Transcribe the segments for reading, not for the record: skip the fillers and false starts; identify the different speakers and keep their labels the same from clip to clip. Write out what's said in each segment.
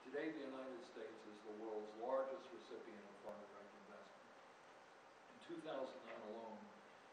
Speaker 1: Today, the United States is the world's largest recipient of foreign direct investment. In 2009 alone,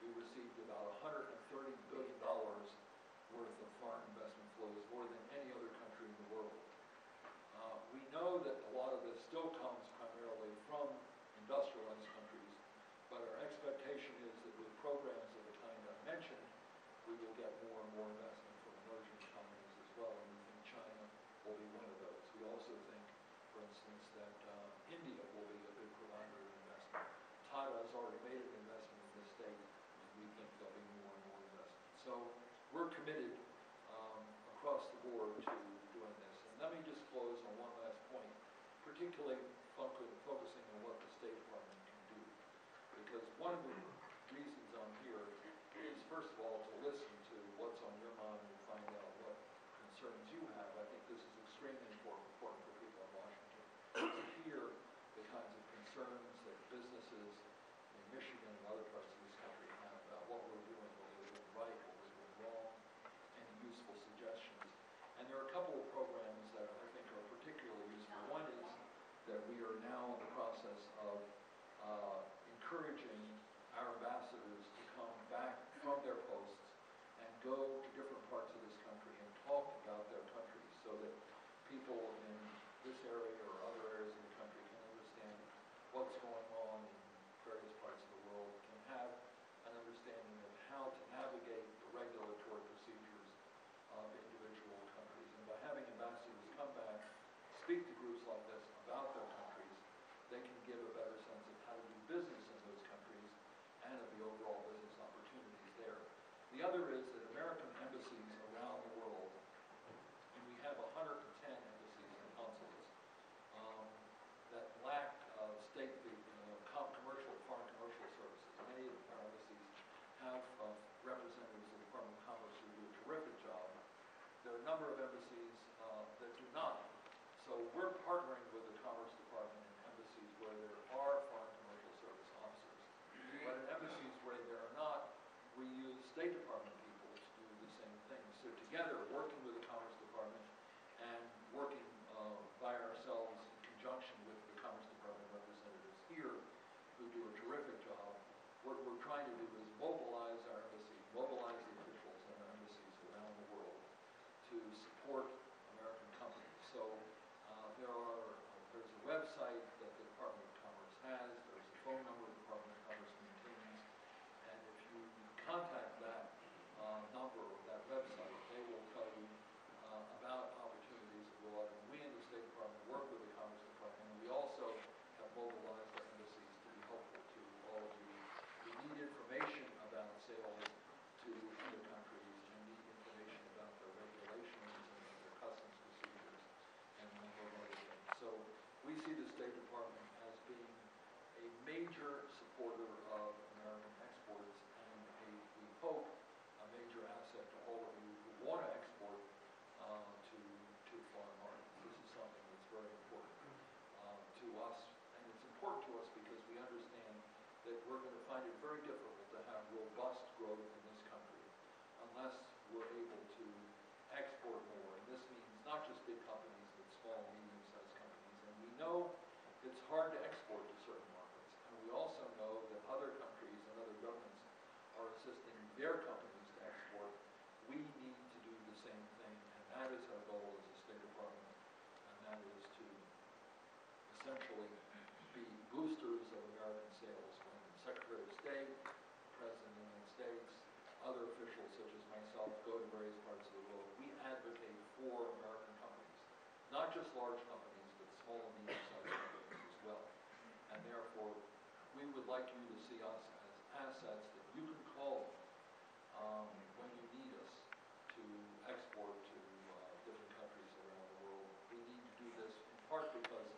Speaker 1: we received about $130 billion worth of foreign investment flows, more than any other country in the world. We know that a lot of this still comes primarily from industrialized countries, but our expectation is that with programs of the kind I mentioned, we will get more and more investment from emerging economies as well, and we think China will be one of those. We also think, for instance, that India will be a big provider of investment. Tata has already made an investment in this state, and we think there'll be more and more investment. So we're committed across the board to doing this. And let me just close on one last point, particularly focusing on what the State Department can do. Because one of the reasons I'm here is, first of all, to listen to what's on your mind and find out what concerns you have. I think this is extremely important for people in Washington to hear the kinds of concerns that businesses in Michigan and other parts of this country have about what we're doing, what we're doing right, what we're doing wrong, and useful suggestions. And there are a couple of programs that I think are particularly useful. One is that we are now in the process of encouraging our ambassadors to come back from their posts and go to different parts of this country and talk about their countries so that people in this area or other areas of the country can understand what's going on in various parts of the world, can have an understanding of how to navigate the regulatory procedures of individual countries. And by having ambassadors come back, speak to groups like this about their countries, they can give a better sense of how to do business in those countries and of the overall business opportunities there. The other is that American embassies around the world, and we have 110 embassies and consulates, that lack state foreign commercial services. Many of our embassies have representatives of the Department of Commerce who do a terrific job. There are a number of embassies that do not. So we're partnering with the Commerce Department in embassies where there are foreign commercial service officers. But in embassies where there are not, we use State Department people to do the same thing. So together, working with the Commerce Department and working by ourselves in conjunction with the Commerce Department representatives here, who do a terrific job, what we're trying to do is mobilize our embassies, mobilize the officials in our embassies around the world to support American companies. So there's a website that the Department of Commerce has, there's a phone number the Department of Commerce maintains, and if you contact that number or that website, they will tell you about opportunities abroad. And we in the State Department work with the Commerce Department, and we also have mobilized our embassies to be helpful to all of you who need information about sales to other countries and need information about their regulations and their customs procedures and a number of other things. So we see the State Department as being a major supporter of American exports and we hope a major asset to all of you who want to export to foreign markets. This is something that's very important to us, and it's important to us because we understand that we're going to find it very difficult to have robust growth in this country unless we're able to export more. And this means not just big companies, but small and medium-sized companies. And we know it's hard to export to certain markets. And we also know that other countries and other governments are assisting their companies to export. We need to do the same thing, and that is our goal as a State Department, and that is to essentially be boosters of American sales. When the Secretary of State, the President of the United States, other officials such as myself go to various parts of the world, we advocate for American companies. Not just large companies, but small and medium-sized companies as well. And therefore, we would like you to see us as assets that you can call when you need us to export to different countries around the world. We need to do this in part because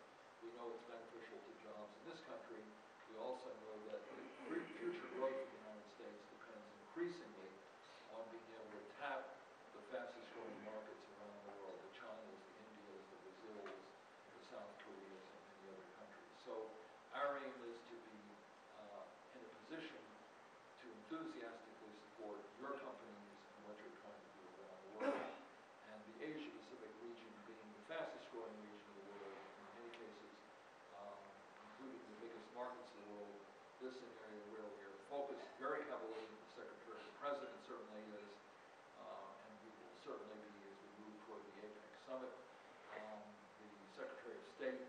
Speaker 1: we know it's beneficial to jobs in this country. We also know that future growth in the United States depends increasingly on being able to tap the fastest growing markets around the world, the Chinas, the Indias, the Brazils, the South Koreas, and many other countries. So our aim is to be in a position to enthusiastically support your companies and what you're trying to do around the world. And the Asia-Pacific region being the fastest growing region of the world summit. The Secretary of State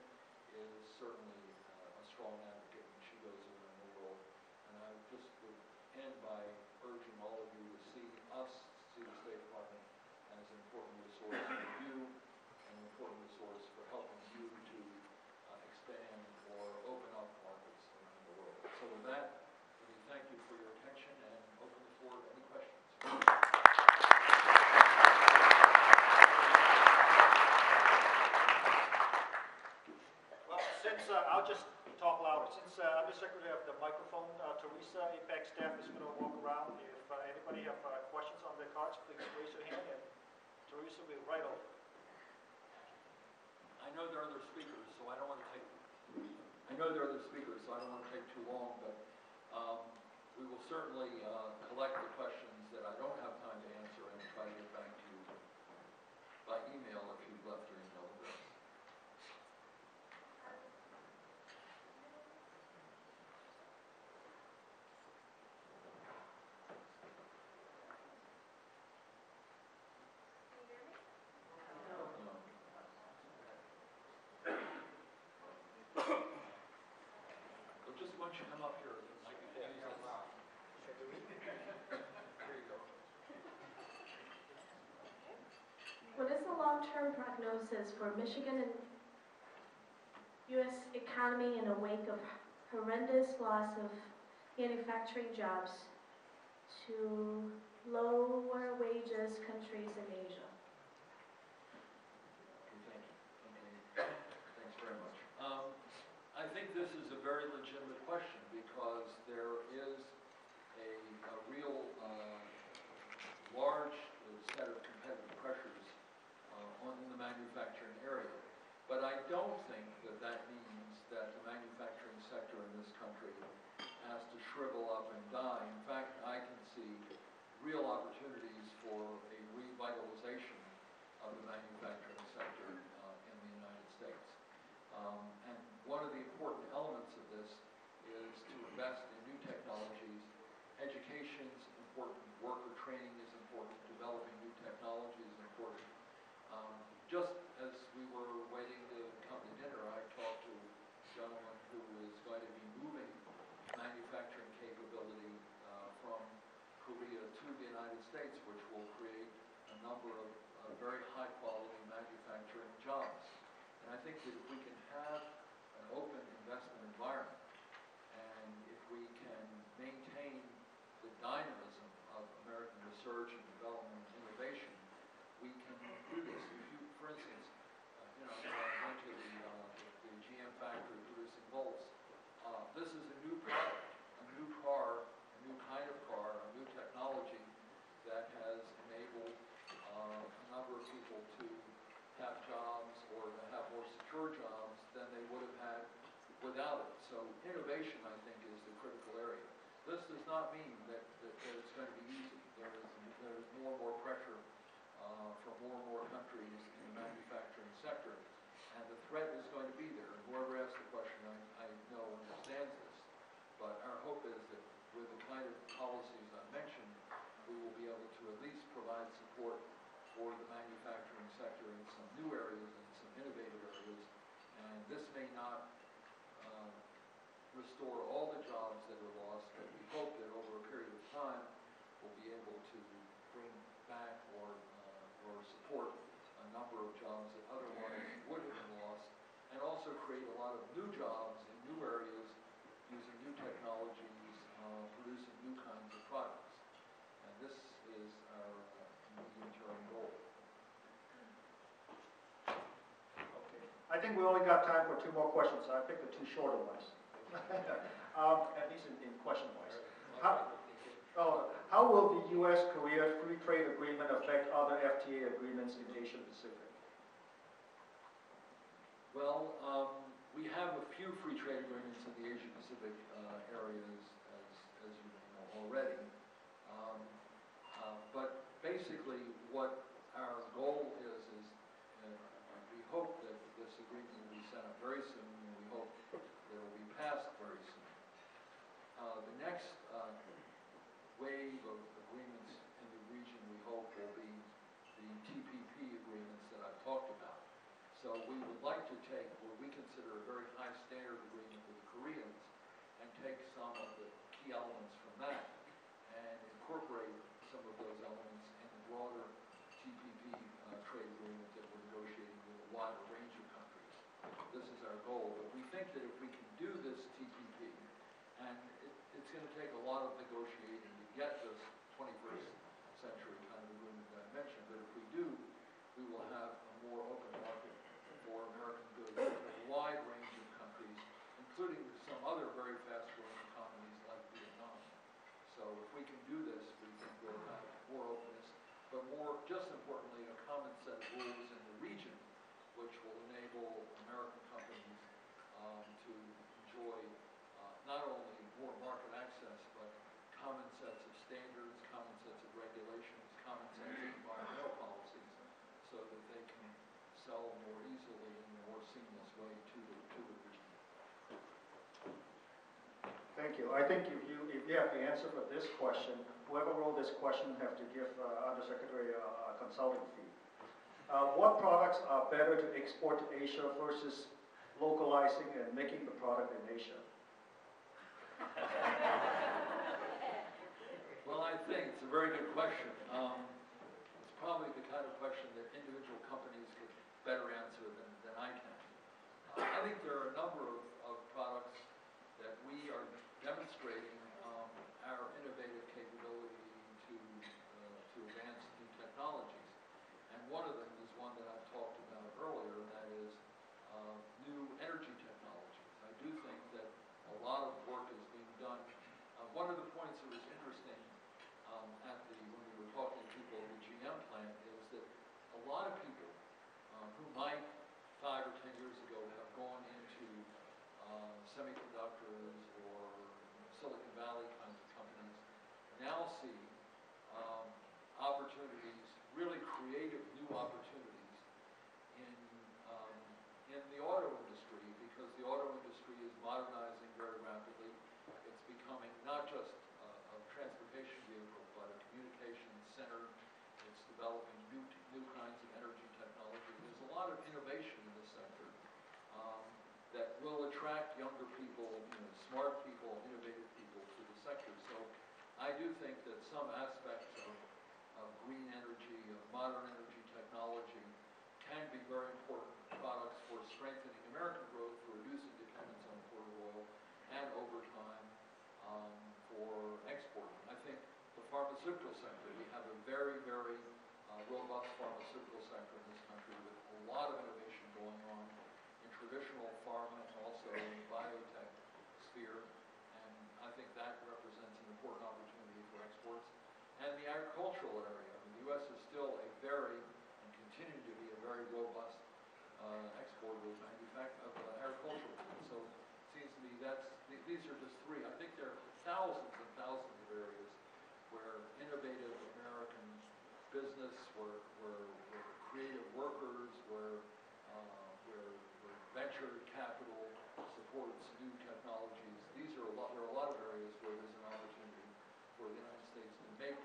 Speaker 1: is certainly a strong advocate when she goes around the world. And I just would end by urging all of you to see the State Department as an important resource for you, an important resource for helping you to expand or open up markets around the world. So with that, let me thank you for your attention and open the floor to any questions.
Speaker 2: Well, since I'll just talk louder. Since Undersecretary of the microphone, Teresa, APACC staff is going to walk around. If anybody have questions on their cards, please raise your hand, and Teresa will be right over.
Speaker 1: I know there are other speakers, so I don't want to take too long, but we will certainly collect the questions that I don't have time to answer and try to get back to you by email if you've left your email address. Why don't you come up here? I can use this. Here you go.
Speaker 3: What is the long-term prognosis for Michigan and U.S. economy in the wake of horrendous loss of manufacturing jobs to lower wages countries in Asia?
Speaker 1: Thank you. Okay. Thanks very much. I think this is a very legitimate question because there is a real large set of competitive pressures in the manufacturing area. But I don't think that that means that the manufacturing sector in this country has to shrivel up and die. In fact, I can see real opportunities for a revitalization of the manufacturing sector in the United States. And one of the important elements of this is to invest in new technologies. Education is important, worker training is important, developing new technology is important. Just as we were waiting to come to dinner, I talked to a gentleman who is going to be moving manufacturing capability from Korea to the United States, which will create a number of very high-quality manufacturing jobs. And I think that if we can have an open investment environment, and if we can maintain the dynamism of American research and development and innovation, we can do this. If you, for instance, I went to the GM factory producing bolts. This is a new product, a new car, a new kind of car, a new technology that has enabled a number of people to have jobs or to have more secure jobs than they would have had without it. So innovation, I think, is the critical area. This does not mean that it's going to be easy. There is more and more pressure from more and more countries in the manufacturing sector, and the threat is going to be there. And whoever asked the question, I know understands this, but our hope is that with the kind of policies I mentioned, we will be able to at least provide support for the manufacturing sector in some new areas and some innovative areas. And this may not restore all the jobs that are lost, but we hope that over a period of time we'll be able to bring back or support a number of jobs that otherwise would have been lost, and also create a lot of new jobs in new areas using new technologies, producing new kinds of products. And this is our medium-term goal.
Speaker 2: Okay. I think we only got time for 2 more questions. I picked the 2 shorter ones. At least in question-wise. How will the U.S.-Korea Free Trade Agreement affect other FTA agreements in Asia-Pacific?
Speaker 1: Well, we have a few free trade agreements in the Asia-Pacific areas, as you may know already. But basically, what our goal is we hope that this agreement will be sent up very soon, and we hope that it will be passed very soon. The next wave of agreements in the region, we hope, will be the TPP agreements that I've talked about. So we would like to take what we consider a very high standard agreement with the Koreans and take some of the key elements from that and incorporate some of those elements in the broader TPP trade agreement that we're negotiating with a wider range of countries. This is our goal, but we think that if we can do this TPP, and it's going to take a lot of negotiating to get this 21st century kind of agreement that I mentioned, but if we do, we will have a more open market for American goods in a wide range of countries, including some other very fast-growing economies like Vietnam. So if we can do this, we think we'll have more openness, but more, just importantly, a common set of rules in the region, which will enable American companies to enjoy not only more market access, but common sets of standards, common sets of regulations, common sets of environmental policies, so that they can sell more easily in a more seamless way to the region.
Speaker 2: Thank you. I think if you have the answer for this question, whoever wrote this question have to give Undersecretary a consulting fee. What products are better to export to Asia versus localizing and making the product in Asia?
Speaker 1: Well, I think it's a very good question. It's probably the kind of question that individual companies could better answer than I can. I think there are a number of products that we are demonstrating our innovative capability to advance new technologies. And one of them is one that I've talked about earlier, and that is new energy technologies. I do think that a lot of work is being done. One of the points that was interesting when we were talking to people at the GM plant is that a lot of people who might 5 or 10 years ago have gone into semiconductors or Silicon Valley kinds of companies now see opportunities, really creative new opportunities in the auto industry, because the auto industry is modernizing very rapidly. It's becoming not just a transportation vehicle, but a communications center. It's developing new kinds of energy technology. There's a lot of innovation in this sector that will attract younger people, smart people, innovative people to the sector. So I do think that some aspects of green energy, of modern energy technology, can be very important products for strengthening American growth, for reducing dependence on imported oil, and over time for exporting. I think the pharmaceutical sector, we have a very, very robust pharmaceutical sector in this country with a lot of innovation going on in traditional pharma and also in the biotech sphere, and I think that represents an important opportunity for exports. And the agricultural area, the U.S. is still a very, and continue to be a very robust exporter of agricultural goods. So it seems to me these are just three. I think there are thousands and thousands of areas where innovative American business, where creative workers, where venture capital supports new technologies. There are a lot of areas where there's an opportunity for the United States to make